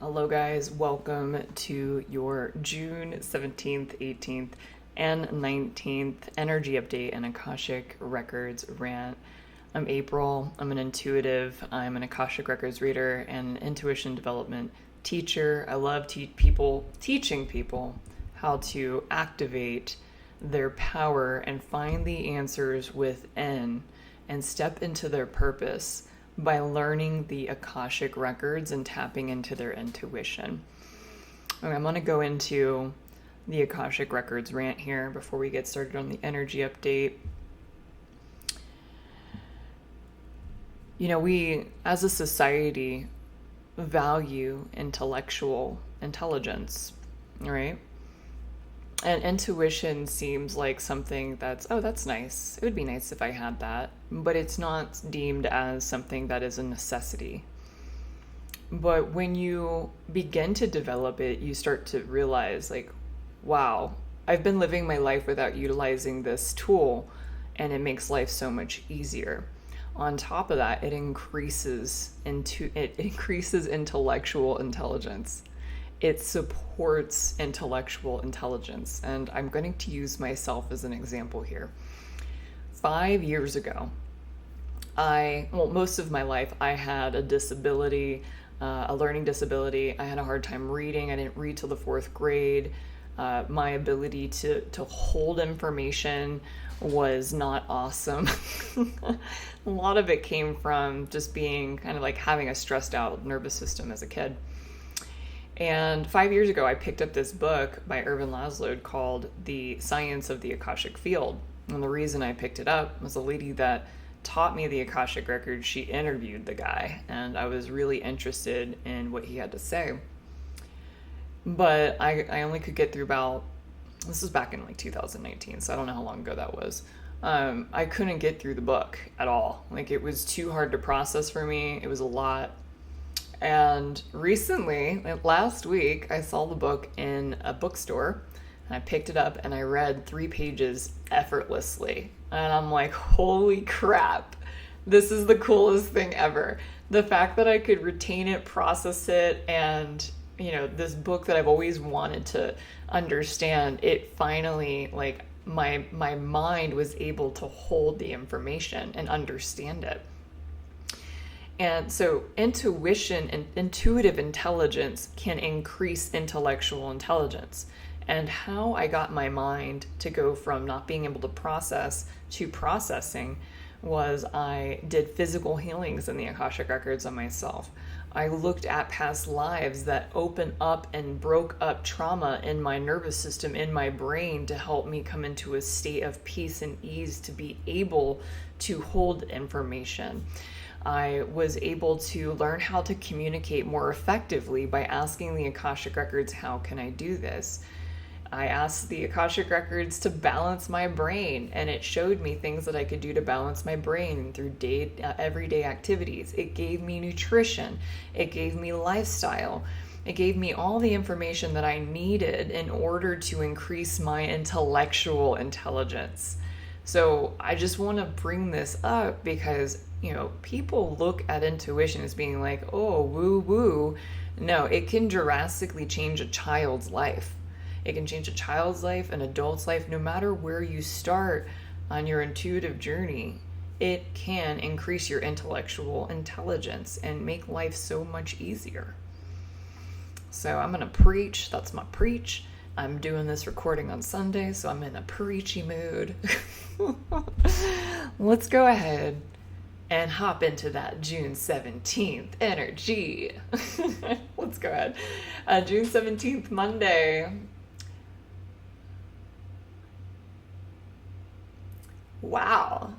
Hello, guys. Welcome to your June 17th, 18th, and 19th energy update and Akashic Records rant. I'm April. I'm an intuitive. I'm an Akashic Records reader and intuition development teacher. I love teaching people how to activate their power and find the answers within and step into their purpose by learning the Akashic Records and tapping into their intuition. Okay, I'm going to go into the Akashic Records rant here before we get started on the energy update. You know, we as a society value intellectual intelligence, right? And intuition seems like something that's nice. It would be nice if I had that. But it's not deemed as something that is a necessity. But when you begin to develop it, you start to realize, like, wow, I've been living my life without utilizing this tool, and it makes life so much easier. On top of that, it increases intellectual intelligence. It supports intellectual intelligence. And I'm going to use myself as an example here. 5 years ago, most of my life, I had a disability, a learning disability. I had a hard time reading. I didn't read till the 4th grade. My ability to hold information was not awesome. A lot of it came from just being kind of like having a stressed out nervous system as a kid. And 5 years ago, I picked up this book by Ervin Laszlo called The Science of the Akashic Field. And the reason I picked it up was a lady that taught me the Akashic Records. She interviewed the guy, and I was really interested in what he had to say. But I only could get through this was back in like 2019, so I don't know how long ago that was. I couldn't get through the book at all. Like, it was too hard to process for me. It was a lot. And recently, like last week, I saw the book in a bookstore, and I picked it up and I read 3 pages effortlessly. And I'm like, holy crap, this is the coolest thing ever. The fact that I could retain it, process it, and, you know, this book that I've always wanted to understand, it finally, like, my mind was able to hold the information and understand it. And so intuition and intuitive intelligence can increase intellectual intelligence. And how I got my mind to go from not being able to process to processing was I did physical healings in the Akashic Records on myself. I looked at past lives that opened up and broke up trauma in my nervous system, in my brain, to help me come into a state of peace and ease to be able to hold information. I was able to learn how to communicate more effectively by asking the Akashic Records, how can I do this? I asked the Akashic Records to balance my brain, and it showed me things that I could do to balance my brain through everyday activities. It gave me nutrition. It gave me lifestyle. It gave me all the information that I needed in order to increase my intellectual intelligence. So I just want to bring this up because, you know, people look at intuition as being like, oh, woo woo. No, it can drastically change a child's life. It can change a child's life, an adult's life, no matter where you start on your intuitive journey. It can increase your intellectual intelligence and make life so much easier. So I'm going to preach. That's my preach. I'm doing this recording on Sunday, so I'm in a preachy mood. Let's go ahead and hop into that June 17th energy. Let's go ahead. June 17th, Monday. Wow.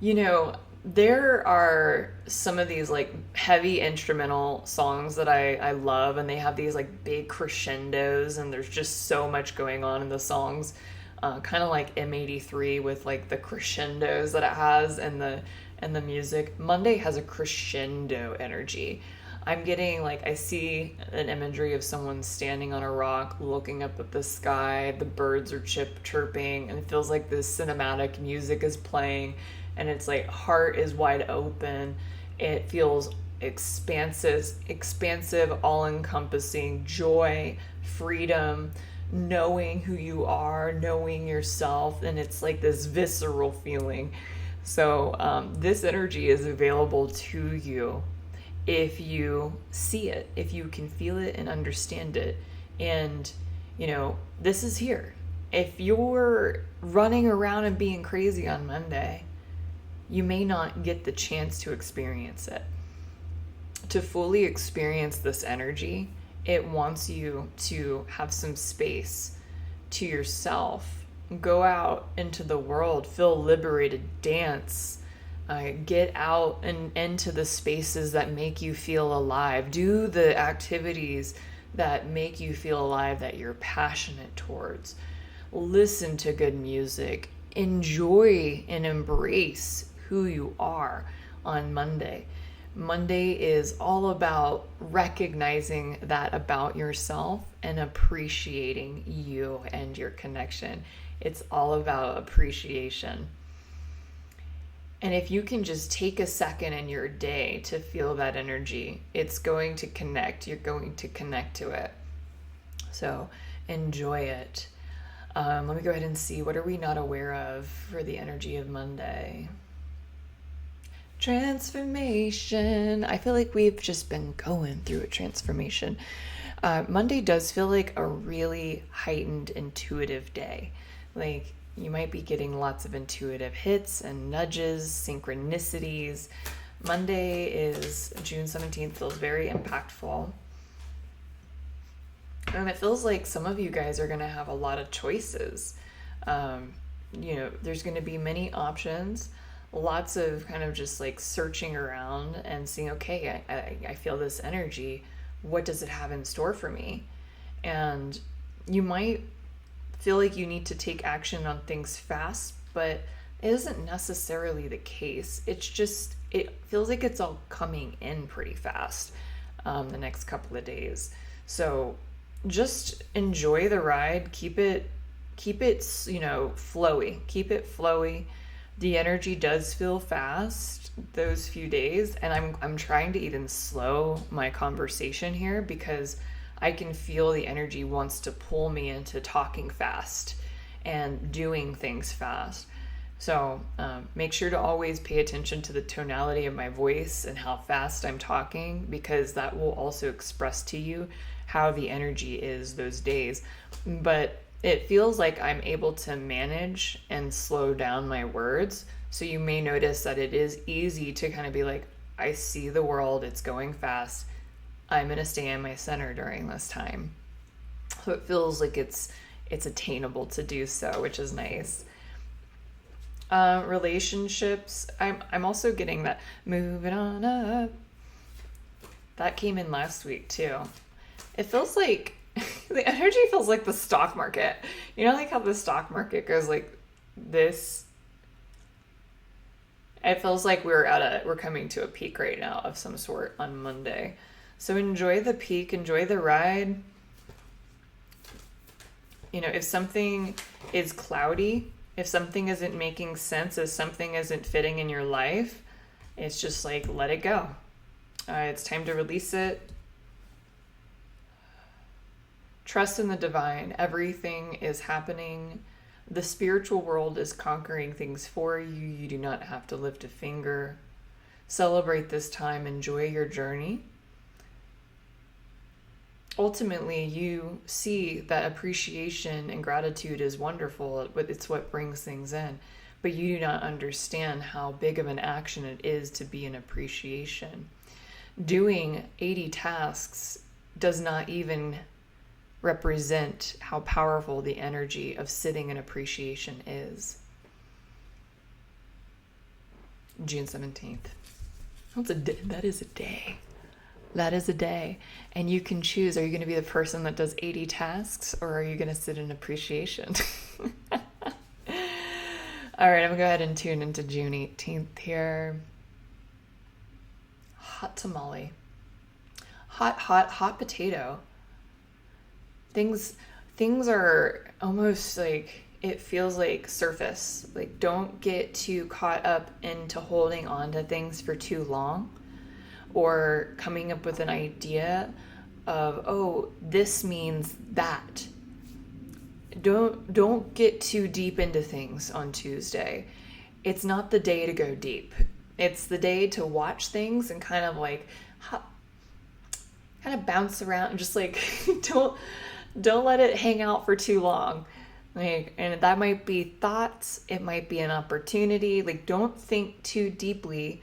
You know, there are some of these like heavy instrumental songs that I love, and they have these like big crescendos, and there's just so much going on in the songs. Kind of like M83 with like the crescendos that it has and the music. Monday has a crescendo energy. I'm getting like, I see an imagery of someone standing on a rock looking up at the sky, the birds are chirping, and it feels like this cinematic music is playing, and it's like heart is wide open. It feels expansive, all-encompassing joy, freedom, knowing who you are, knowing yourself, and it's like this visceral feeling. So this energy is available to you if you see it, if you can feel it and understand it. And, this is here. If you're running around and being crazy on Monday, you may not get the chance to experience it. To fully experience this energy, it wants you to have some space to yourself. Go out into the world, feel liberated, dance, get out and into the spaces that make you feel alive. Do the activities that make you feel alive, that you're passionate towards. Listen to good music. Enjoy and embrace who you are on Monday. Monday is all about recognizing that about yourself and appreciating you and your connection. It's all about appreciation. And if you can just take a second in your day to feel that energy, it's going to connect. You're going to connect to it. So enjoy it. Let me go ahead and see, what are we not aware of for the energy of Monday? Transformation. I feel like we've just been going through a transformation. Monday does feel like a really heightened intuitive day. Like you might be getting lots of intuitive hits and nudges, synchronicities. Monday is June 17th, feels very impactful. And it feels like some of you guys are going to have a lot of choices. There's going to be many options, lots of kind of just like searching around and seeing, okay, I feel this energy. What does it have in store for me? And you might feel like you need to take action on things fast, but it isn't necessarily the case. It's just, it feels like it's all coming in pretty fast the next couple of days. So just enjoy the ride. Keep it flowy. Keep it flowy. The energy does feel fast those few days, and I'm trying to even slow my conversation here because I can feel the energy wants to pull me into talking fast and doing things fast. So make sure to always pay attention to the tonality of my voice and how fast I'm talking, because that will also express to you how the energy is those days. But it feels like I'm able to manage and slow down my words. So you may notice that it is easy to kind of be like, I see the world, it's going fast. I'm going to stay in my center during this time. So it feels like it's attainable to do so, which is nice. Relationships, I'm also getting that moving on up. That came in last week too. It feels like the energy feels like the stock market. Like how the stock market goes like this. It feels like we're coming to a peak right now of some sort on Monday. So enjoy the peak, enjoy the ride. If something is cloudy, if something isn't making sense, if something isn't fitting in your life, it's just like, let it go. It's time to release it. Trust in the divine. Everything is happening. The spiritual world is conquering things for you. You do not have to lift a finger. Celebrate this time. Enjoy your journey. Ultimately, you see that appreciation and gratitude is wonderful. It's what brings things in. But you do not understand how big of an action it is to be in appreciation. Doing 80 tasks does not even represent how powerful the energy of sitting in appreciation is. June 17th. That is a day. That is a day. And you can choose, are you going to be the person that does 80 tasks, or are you going to sit in appreciation? All right, I'm going to go ahead and tune into June 18th here. Hot tamale. Hot potato. Things are almost like, it feels like surface. Like, don't get too caught up into holding on to things for too long. or coming up with an idea of, oh, this means that. Don't get too deep into things on Tuesday. It's not the day to go deep. It's the day to watch things and kind of like kind of bounce around and just like don't let it hang out for too long. Like, and that might be thoughts, it might be an opportunity. Like, don't think too deeply.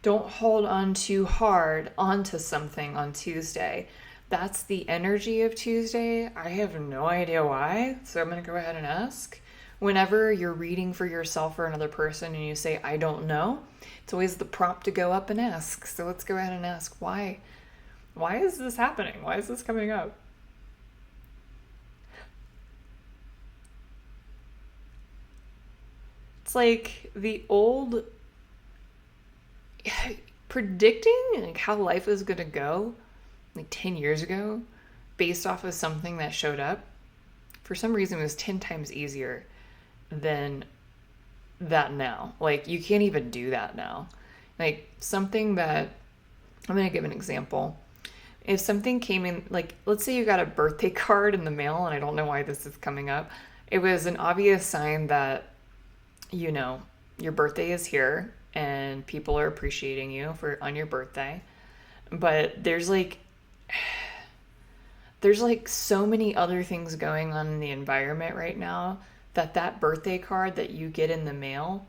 Don't hold on too hard onto something on Tuesday. That's the energy of Tuesday. I have no idea why, so I'm going to go ahead and ask. Whenever you're reading for yourself or another person and you say, I don't know, it's always the prompt to go up and ask. So let's go ahead and ask, why? Why is this happening? Why is this coming up? It's like the old predicting like how life is going to go like 10 years ago based off of something that showed up. For some reason, it was 10 times easier than that now. Like, you can't even do that now. Like, something that, I'm going to give an example. If something came in, like, let's say you got a birthday card in the mail, and I don't know why this is coming up. It was an obvious sign that, you know, your birthday is here and people are appreciating you on your birthday. But there's like so many other things going on in the environment right now that birthday card that you get in the mail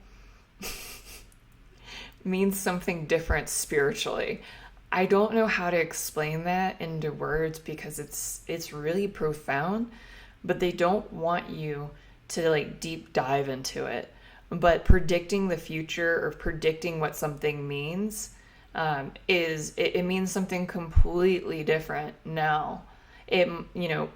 means something different spiritually. I don't know how to explain that into words because it's really profound, but they don't want you to like deep dive into it. But predicting the future or predicting what something means it means something completely different now. It, you know,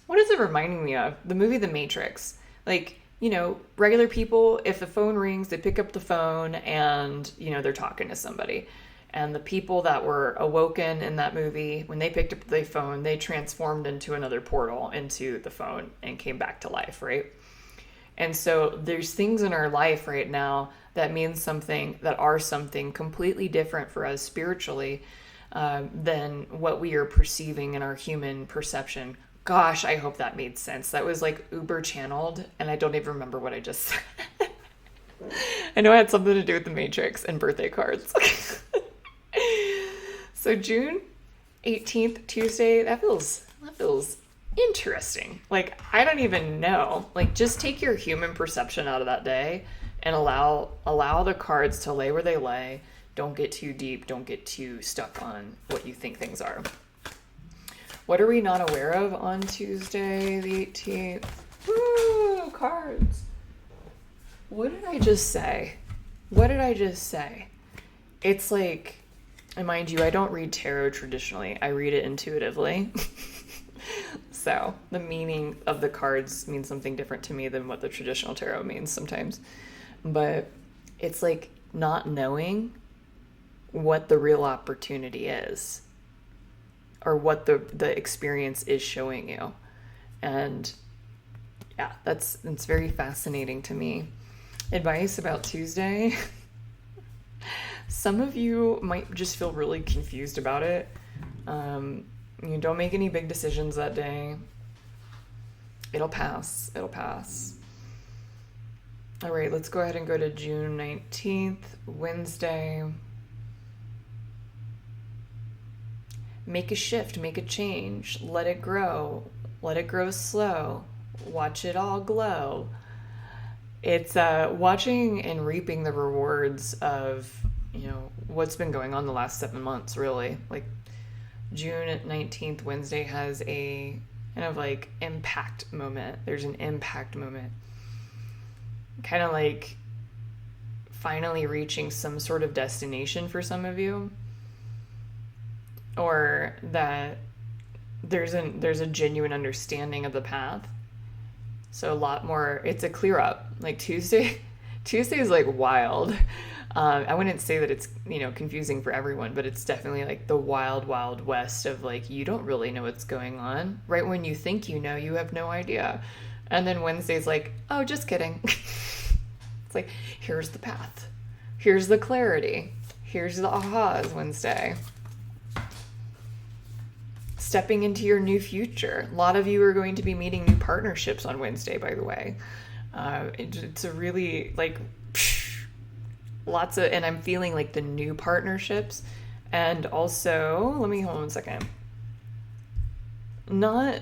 what is it reminding me of? The movie The Matrix. Like, you know, regular people, if the phone rings, they pick up the phone and, you know, they're talking to somebody. And the people that were awoken in that movie, when they picked up the phone, they transformed into another portal into the phone and came back to life, right? And so there's things in our life right now that mean something, that are something completely different for us spiritually than what we are perceiving in our human perception. Gosh, I hope that made sense. That was like uber channeled, and I don't even remember what I just said. I know it had something to do with the Matrix and birthday cards. So June 18th, Tuesday, that feels interesting. Like, I don't even know. Like, just take your human perception out of that day and allow the cards to lay where they lay. Don't get too deep. Don't get too stuck on what you think things are. What are we not aware of on Tuesday, the 18th? Woo, cards. What did I just say? It's like, and mind you, I don't read tarot traditionally. I read it intuitively. So the meaning of the cards means something different to me than what the traditional tarot means sometimes. But it's like not knowing what the real opportunity is or what the experience is showing you. And yeah, it's very fascinating to me. Advice about Tuesday. Some of you might just feel really confused about it. You don't make any big decisions that day. It'll pass. All right, let's go ahead and go to June 19th, Wednesday. Make a shift, make a change, let it grow slow, watch it all glow. It's watching and reaping the rewards of, you know, what's been going on the last 7 months, really. Like, June 19th, Wednesday has a kind of like impact moment. There's an impact moment. Kind of like finally reaching some sort of destination for some of you. Or that there's a genuine understanding of the path. So a lot more, it's a clear up. Like Tuesday is like wild. I wouldn't say that it's, you know, confusing for everyone, but it's definitely like the wild, wild west of like, you don't really know what's going on. Right when you think you know, you have no idea. And then Wednesday's like, oh, just kidding. It's like, here's the path. Here's the clarity. Here's the ahas Wednesday. Stepping into your new future. A lot of you are going to be meeting new partnerships on Wednesday, by the way. It's a really like lots of, and I'm feeling like the new partnerships. And also, let me hold on a second. Not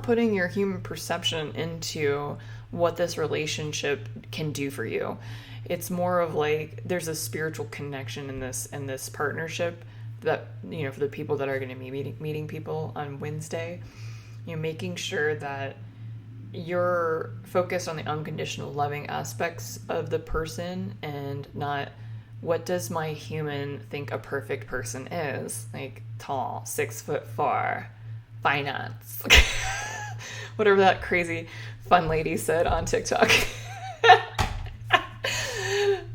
putting your human perception into what this relationship can do for you. It's more of like there's a spiritual connection in this partnership that, you know, for the people that are going to be meeting people on Wednesday, you know, making sure that you're focused on the unconditional loving aspects of the person and not what does my human think a perfect person is, like tall, 6'4", finance, whatever that crazy fun lady said on TikTok.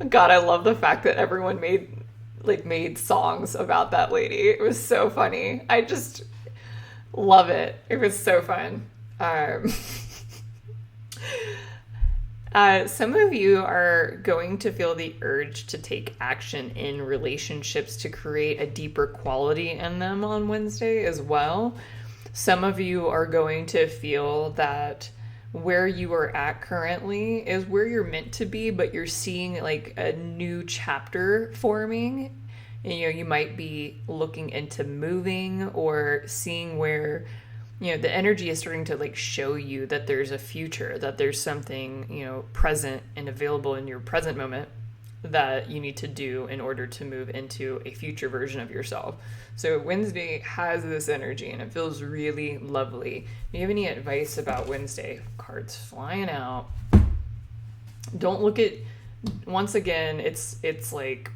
God, I love the fact that everyone made songs about that lady. It was so funny. I just love it. It was so fun. Some of you are going to feel the urge to take action in relationships to create a deeper quality in them on Wednesday as well. Some of you are going to feel that where you are at currently is where you're meant to be, but you're seeing like a new chapter forming. And, you know, you might be looking into moving or seeing where, you know, the energy is starting to like show you that there's a future, that there's something, you know, present and available in your present moment that you need to do in order to move into a future version of yourself. So Wednesday has this energy and it feels really lovely. Do you have any advice about Wednesday? Cards flying out. Don't look at, once again, it's like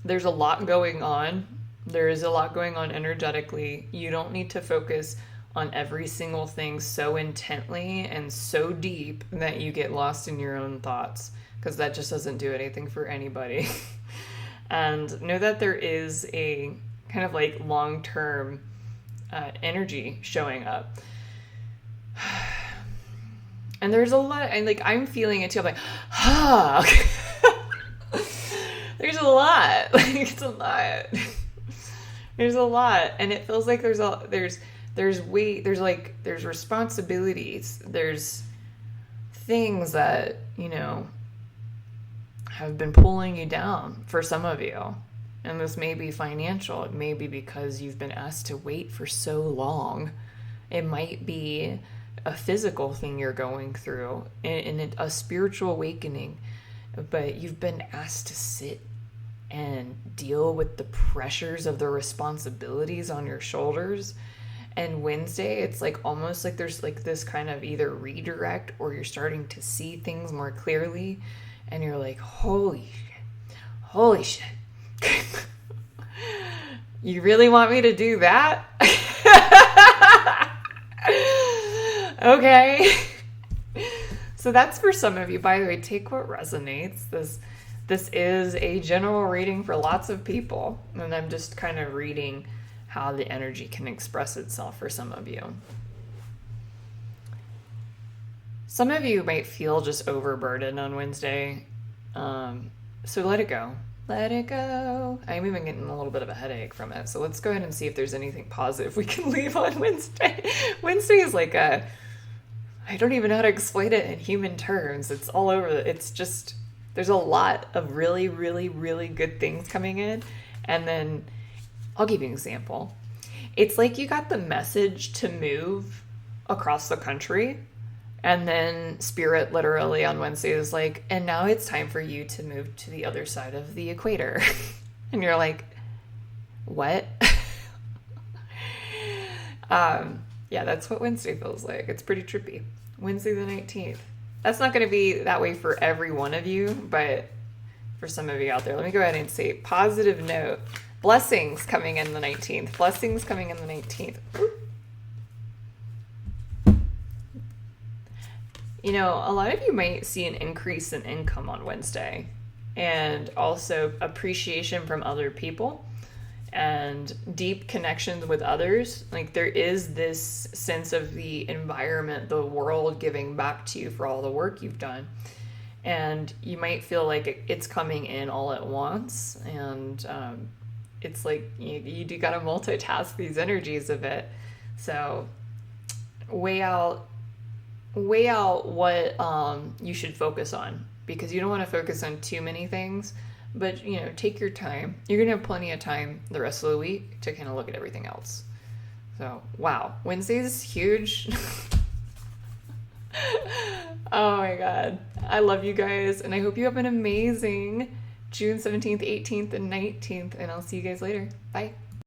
there's a lot going on. There is a lot going on energetically. You don't need to focus on every single thing so intently and so deep that you get lost in your own thoughts, because that just doesn't do anything for anybody. And know that there is a kind of like long-term energy showing up. And there's a lot, and like I'm feeling it too. I'm like, there's a lot. Like it's a lot. There's a lot, and it feels like there's weight, there's responsibilities, there's things that, you know, have been pulling you down for some of you. And this may be financial. It may be because you've been asked to wait for so long. It might be a physical thing you're going through and a spiritual awakening, but you've been asked to sit and deal with the pressures of the responsibilities on your shoulders. And Wednesday, it's like almost like there's like this kind of either redirect or you're starting to see things more clearly and you're like, holy shit. You really want me to do that? Okay. So that's for some of you. By the way, take what resonates. This is a general reading for lots of people, and I'm just kind of reading how the energy can express itself for some of you. Some of you might feel just overburdened on Wednesday, so let it go. Let it go. I'm even getting a little bit of a headache from it, so let's go ahead and see if there's anything positive we can leave on Wednesday. Wednesday is like I don't even know how to explain it in human terms. It's all over. It's just, there's a lot of really, really, really good things coming in. And then I'll give you an example. It's like you got the message to move across the country. And then Spirit literally on Wednesday is like, and now it's time for you to move to the other side of the equator. And you're like, what? Yeah, that's what Wednesday feels like. It's pretty trippy. Wednesday the 19th. That's not going to be that way for every one of you, but for some of you out there, let me go ahead and say positive note. Blessings coming in the 19th. Blessings coming in the 19th. You know, a lot of you might see an increase in income on Wednesday and also appreciation from other people and deep connections with others. Like there is this sense of the environment, the world giving back to you for all the work you've done. And you might feel like it's coming in all at once. And it's like you do got to multitask these energies a bit. So weigh out what you should focus on, because you don't want to focus on too many things. But take your time. You're gonna have plenty of time the rest of the week to kind of look at everything else. So wow, Wednesday's huge. Oh my god, I love you guys, and I hope you have an amazing June 17th, 18th, and 19th, and I'll see you guys later. Bye.